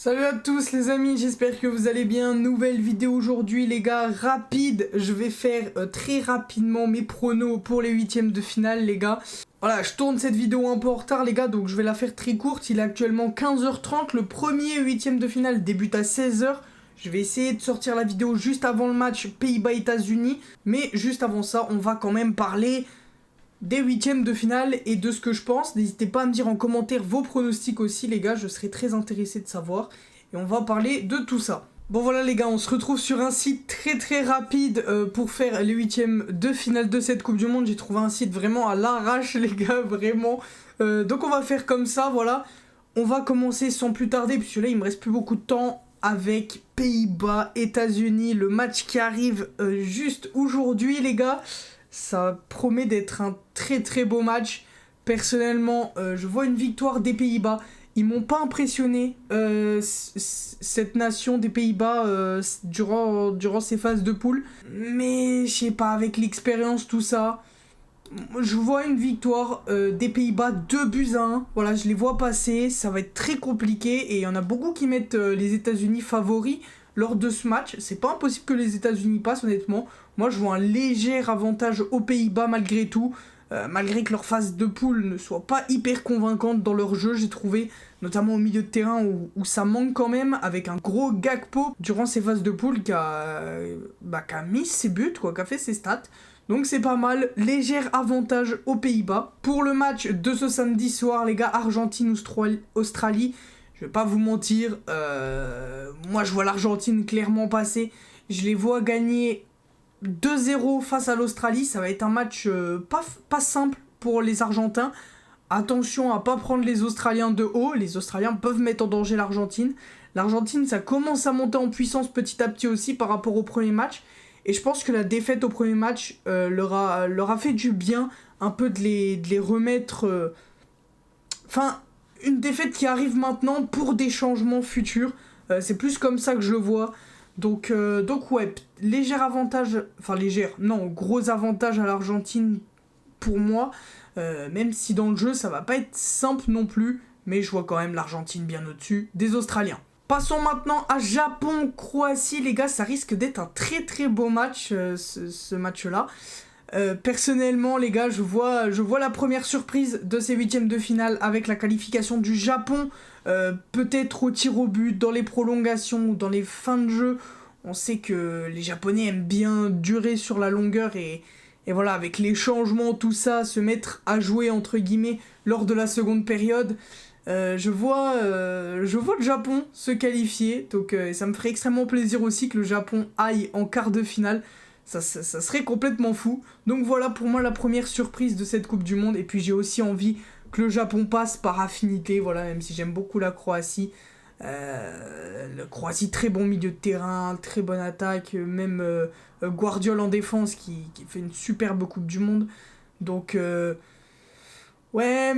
Salut à tous les amis, j'espère que vous allez bien. Nouvelle vidéo aujourd'hui les gars, rapide. Je vais faire très rapidement mes pronos pour les huitièmes de finale les gars. Voilà, je tourne cette vidéo un peu en retard les gars, donc je vais la faire très courte. Il est actuellement 15h30, le premier huitième de finale débute à 16h. Je vais essayer de sortir la vidéo juste avant le match Pays-Bas-États-Unis. Mais juste avant ça, on va quand même parler des huitièmes de finale et de ce que je pense. N'hésitez pas à me dire en commentaire vos pronostics aussi les gars, je serais très intéressé de savoir. Et on va parler de tout ça. Bon voilà les gars, on se retrouve sur un site très rapide pour faire les huitièmes de finale de cette Coupe du Monde. J'ai trouvé un site vraiment à l'arrache les gars, vraiment. Donc on va faire comme ça, voilà. On va commencer sans plus tarder, puisque là il me reste plus beaucoup de temps avec Pays-Bas, États-Unis, le match qui arrive juste aujourd'hui les gars. Ça promet d'être un très beau match. Personnellement, je vois une victoire des Pays-Bas. Ils m'ont pas impressionné, cette nation des Pays-Bas, durant ces phases de poule. Mais, je sais pas, avec l'expérience, tout ça, je vois une victoire des Pays-Bas 2-1. Voilà, je les vois passer. Ça va être très compliqué. Et il y en a beaucoup qui mettent les États-Unis favoris lors de ce match. C'est pas impossible que les États-Unis passent, honnêtement. Moi, je vois un léger avantage aux Pays-Bas malgré tout. Malgré que leur phase de poule ne soit pas hyper convaincante dans leur jeu, j'ai trouvé, notamment au milieu de terrain où ça manque quand même, avec un gros Gakpo durant ces phases de poule qui a mis ses buts, quoi, qui a fait ses stats. Donc c'est pas mal, léger avantage aux Pays-Bas. Pour le match de ce samedi soir, les gars, Argentine-Australie, je vais pas vous mentir, moi je vois l'Argentine clairement passer. Je les vois gagner 2-0 face à l'Australie. Ça va être un match pas simple pour les Argentins. Attention à pas prendre les Australiens de haut. Les Australiens peuvent mettre en danger l'Argentine. L'Argentine, ça commence à monter en puissance petit à petit aussi par rapport au premier match. Et je pense que la défaite au premier match leur a fait du bien, un peu de les remettre... Enfin, une défaite qui arrive maintenant pour des changements futurs. C'est plus comme ça que je le vois. Donc ouais, gros avantage à l'Argentine pour moi, même si dans le jeu ça va pas être simple non plus, mais je vois quand même l'Argentine bien au-dessus des Australiens. Passons maintenant à Japon-Croatie les gars, ça risque d'être un très beau match ce match-là. Personnellement les gars, je vois la première surprise de ces huitièmes de finale avec la qualification du Japon, peut-être au tir au but, dans les prolongations ou dans les fins de jeu. On sait que les Japonais aiment bien durer sur la longueur et voilà, avec les changements, tout ça, se mettre à jouer entre guillemets lors de la seconde période. Je vois le Japon se qualifier, donc ça me ferait extrêmement plaisir aussi que le Japon aille en quart de finale. Ça serait complètement fou. Donc voilà pour moi la première surprise de cette Coupe du Monde. Et puis j'ai aussi envie que le Japon passe par affinité, voilà, même si j'aime beaucoup la Croatie. La Croatie, très bon milieu de terrain, très bonne attaque, même Guardiola en défense qui fait une superbe Coupe du Monde. Donc ouais,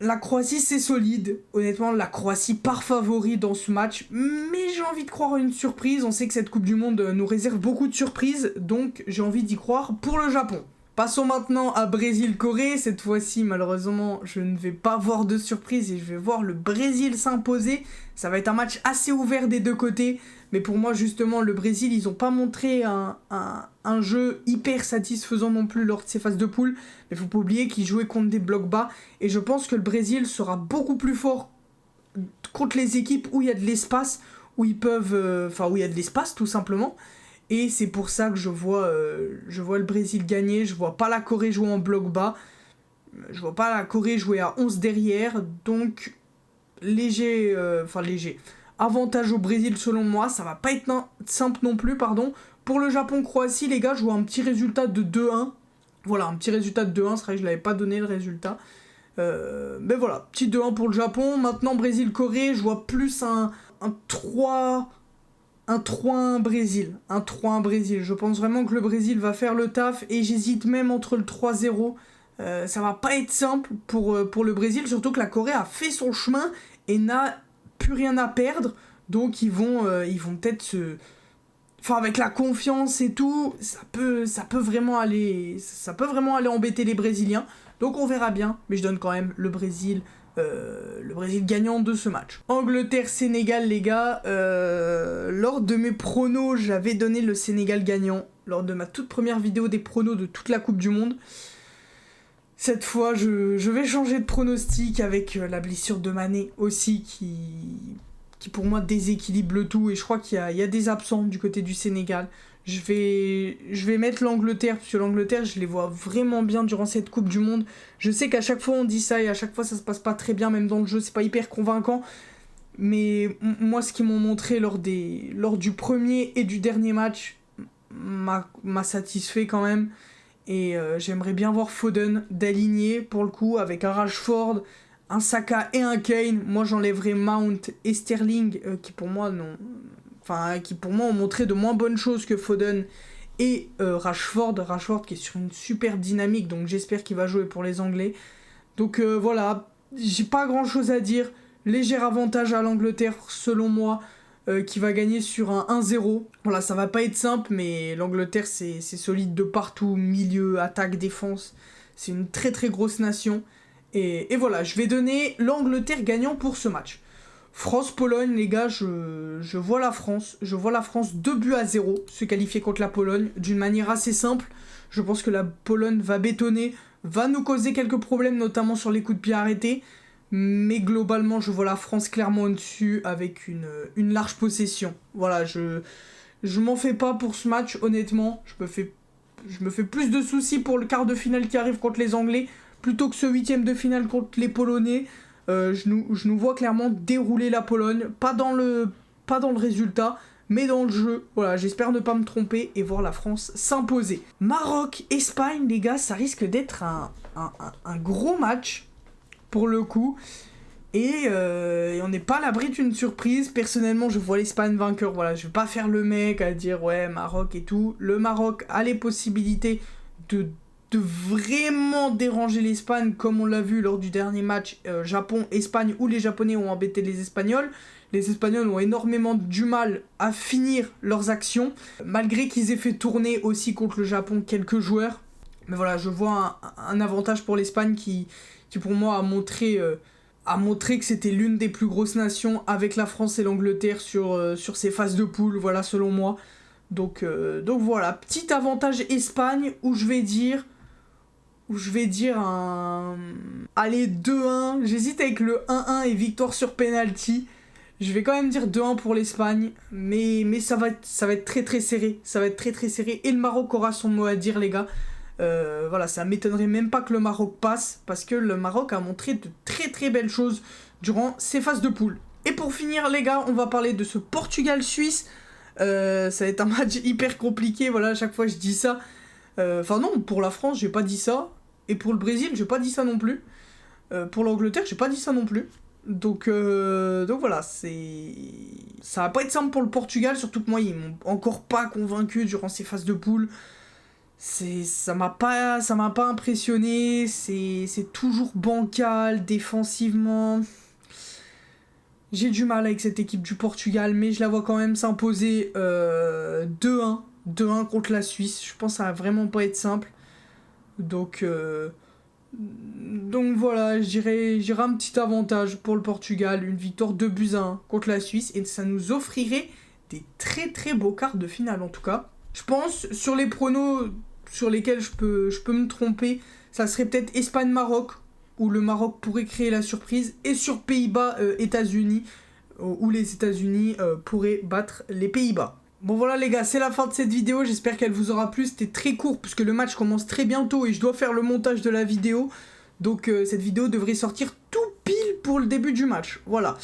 la Croatie c'est solide, honnêtement la Croatie part favori dans ce match, mais j'ai envie de croire à une surprise. On sait que cette Coupe du Monde nous réserve beaucoup de surprises, donc j'ai envie d'y croire pour le Japon. Passons maintenant à Brésil-Corée. Cette fois-ci, malheureusement, je ne vais pas voir de surprise et je vais voir le Brésil s'imposer. Ça va être un match assez ouvert des deux côtés. Mais pour moi, justement, le Brésil, ils n'ont pas montré un jeu hyper satisfaisant non plus lors de ces phases de poule. Mais il ne faut pas oublier qu'ils jouaient contre des blocs bas. Et je pense que le Brésil sera beaucoup plus fort contre les équipes où il y a de l'espace, où ils peuvent... où il y a de l'espace, tout simplement. Et c'est pour ça que je vois le Brésil gagner. Je vois pas la Corée jouer en bloc bas. Je vois pas la Corée jouer à 11 derrière. Donc, léger. Avantage au Brésil selon moi. Ça va pas être simple non plus, pardon. Pour le Japon-Croatie, les gars, je vois un petit résultat de 2-1. Voilà, un petit résultat de 2-1. C'est vrai que je l'avais pas donné le résultat. Mais voilà, petit 2-1 pour le Japon. Maintenant, Brésil-Corée, je vois plus un 3... Un 3-1 Brésil. Un 3-1 Brésil. Je pense vraiment que le Brésil va faire le taf et j'hésite même entre le 3-0. Ça va pas être simple pour le Brésil, surtout que la Corée a fait son chemin et n'a plus rien à perdre. Donc ils vont peut-être se... Enfin, avec la confiance et tout, ça peut vraiment aller embêter les Brésiliens. Donc on verra bien, mais je donne quand même le Brésil le Brésil gagnant de ce match. Angleterre-Sénégal, les gars, lors de mes pronos, j'avais donné le Sénégal gagnant, lors de ma toute première vidéo des pronos de toute la Coupe du Monde. Cette fois, je vais changer de pronostic avec la blessure de Mané aussi, qui pour moi déséquilibre le tout, et je crois qu'il y a des absents du côté du Sénégal. Je vais mettre l'Angleterre, parce que l'Angleterre, je les vois vraiment bien durant cette Coupe du Monde. Je sais qu'à chaque fois on dit ça, et à chaque fois ça se passe pas très bien, même dans le jeu, c'est pas hyper convaincant. Mais moi, ce qu'ils m'ont montré lors du premier et du dernier match m'a satisfait quand même. Et j'aimerais bien voir Foden d'aligner, pour le coup, avec un Rashford, un Saka et un Kane. Moi, j'enlèverais Mount et Sterling, qui pour moi ont montré de moins bonnes choses que Foden et Rashford qui est sur une super dynamique, donc j'espère qu'il va jouer pour les Anglais. Donc voilà, j'ai pas grand chose à dire. Léger avantage à l'Angleterre selon moi, qui va gagner sur un 1-0. Voilà, ça va pas être simple, mais l'Angleterre c'est solide de partout, milieu, attaque, défense. C'est une très très grosse nation. Et voilà, je vais donner l'Angleterre gagnant pour ce match. France-Pologne, les gars, je vois la France. Je vois la France 2-0 se qualifier contre la Pologne d'une manière assez simple. Je pense que la Pologne va bétonner, va nous causer quelques problèmes, notamment sur les coups de pied arrêtés. Mais globalement, je vois la France clairement au-dessus avec une large possession. Voilà, je m'en fais pas pour ce match, honnêtement. Je me fais plus de soucis pour le quart de finale qui arrive contre les Anglais plutôt que ce huitième de finale contre les Polonais. Je nous vois clairement dérouler la Pologne, pas dans le résultat, mais dans le jeu. Voilà, j'espère ne pas me tromper et voir la France s'imposer. Maroc-Espagne, les gars, ça risque d'être un gros match, pour le coup. Et on n'est pas à l'abri d'une surprise. Personnellement, je vois l'Espagne vainqueur. Voilà, je vais pas faire le mec à dire ouais, Maroc et tout. Le Maroc a les possibilités de vraiment déranger l'Espagne, comme on l'a vu lors du dernier match Japon-Espagne, où les Japonais ont embêté les Espagnols. Les Espagnols ont énormément du mal à finir leurs actions, malgré qu'ils aient fait tourner aussi contre le Japon quelques joueurs. Mais voilà, je vois un avantage pour l'Espagne qui pour moi a montré que c'était l'une des plus grosses nations avec la France et l'Angleterre sur ces phases de poule, voilà, selon moi. Donc voilà, petit avantage Espagne où je vais dire allez, 2-1. J'hésite avec le 1-1 et victoire sur penalty. Je vais quand même dire 2-1 pour l'Espagne, mais ça va être très très serré. Ça va être très très serré et le Maroc aura son mot à dire, les gars. Voilà, ça m'étonnerait même pas que le Maroc passe, parce que le Maroc a montré de très très belles choses durant ces phases de poule. Et pour finir, les gars, on va parler de ce Portugal-Suisse. Ça va être un match hyper compliqué, voilà, à chaque fois je dis ça. Enfin non, pour la France, j'ai pas dit ça. Et pour le Brésil, j'ai pas dit ça non plus. Pour l'Angleterre, j'ai pas dit ça non plus. Donc voilà, ça va pas être simple pour le Portugal, surtout que moi, ils m'ont encore pas convaincu durant ces phases de poule. Ça m'a pas impressionné, c'est toujours bancal, défensivement. J'ai du mal avec cette équipe du Portugal, mais je la vois quand même s'imposer 2-1 contre la Suisse. Je pense que ça va vraiment pas être simple. Donc voilà, je dirais un petit avantage pour le Portugal, une victoire 2-1 contre la Suisse, et ça nous offrirait des très très beaux quarts de finale en tout cas. Je pense, sur les pronos sur lesquels je peux me tromper, ça serait peut-être Espagne-Maroc, où le Maroc pourrait créer la surprise, et sur Pays-Bas-États-Unis, où les États-Unis pourraient battre les Pays-Bas. Bon voilà les gars, c'est la fin de cette vidéo, j'espère qu'elle vous aura plu. C'était très court puisque le match commence très bientôt et je dois faire le montage de la vidéo. Donc cette vidéo devrait sortir tout pile pour le début du match. Voilà.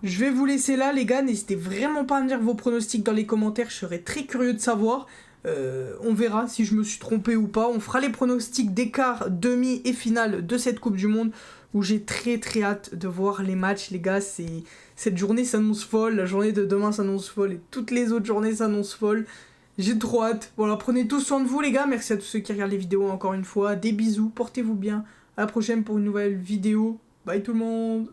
Je vais vous laisser là les gars, n'hésitez vraiment pas à me dire vos pronostics dans les commentaires, je serais très curieux de savoir. On verra si je me suis trompé ou pas. On fera les pronostics d'écart, demi et finale de cette Coupe du Monde, où j'ai très très hâte de voir les matchs les gars. Cette journée s'annonce folle, la journée de demain s'annonce folle et toutes les autres journées s'annoncent folles. J'ai trop hâte. Voilà, prenez tous soin de vous les gars, merci à tous ceux qui regardent les vidéos encore une fois. Des bisous, portez-vous bien, à la prochaine pour une nouvelle vidéo. Bye tout le monde.